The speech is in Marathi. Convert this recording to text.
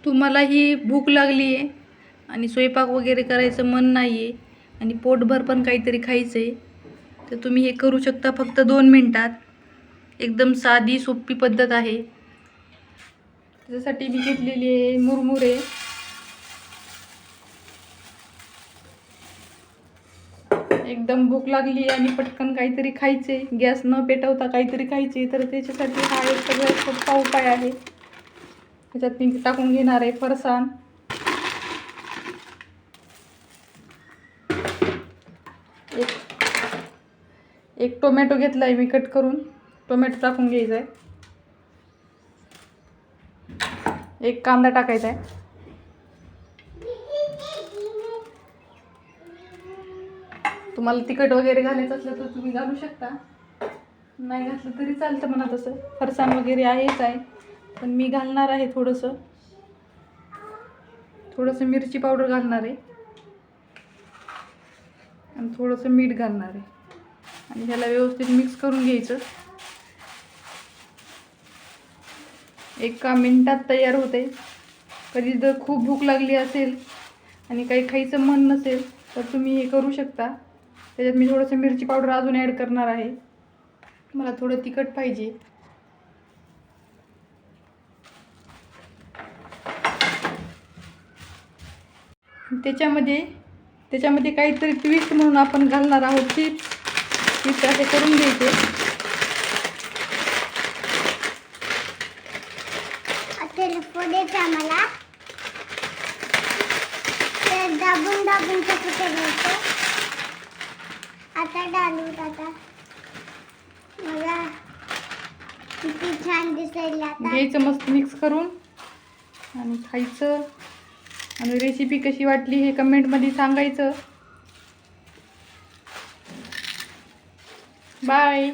तुम्हालाही भूक लागली आहे आणि स्वयंपाक वगैरे करायचं मन नाही आहे आणि पोटभर पण काहीतरी खायचं आहे, तर तुम्ही हे करू शकता फक्त 2 मिनिटात. एकदम साधी सोपी पद्धत आहे. त्याच्यासाठी मी घेतलेली आहे मुरमुरे. एकदम भूक लागली आणि पटकन काहीतरी खायचे, गॅस न पेटवता काहीतरी खायचे, तर त्याच्यासाठी हा एक सगळ्यात सोपा उपाय आहे. त्याच्यात मी टाकून घेणार आहे फरसाण, एक टोमॅटो घेतला आहे मी कट करून, टोमॅटो टाकून घ्यायचा आहे. एक कांदा टाकायचा आहे. तुम्हाला तिखट वगैरे घालायचं असलं तर तुम्ही घालू शकता, नाही घातलं तरी चालतं म्हणा. तसं फरसाण वगैरे आहेच आहे, पण मी घालणार आहे थोडंसं मिरची पावडर घालणार आहे आणि थोडंसं मीठ घालणार आहे आणि ह्याला व्यवस्थित मिक्स करून घ्यायचं. 1 मिनिटात तयार होते. कधी जर खूप भूक लागली असेल आणि काही खायचं मन नसेल तर तुम्ही हे करू शकता. त्याच्यात मी थोडंसं मिरची पावडर अजून ॲड करणार आहे, मला थोडं तिखट पाहिजे. त्याच्यामध्ये काहीतरी ट्विस्ट म्हणून आपण घालणार आहोत चिप्स असे करून घ्यायचे. दाबून कसं करायचं आता डालून आता मला किती छान दिसायला. घ्यायचं मस्त मिक्स करून आणि खायचं. आणि रेसिपी कशी वाटली हे कमेंटमध्ये सांगायचं. बाय.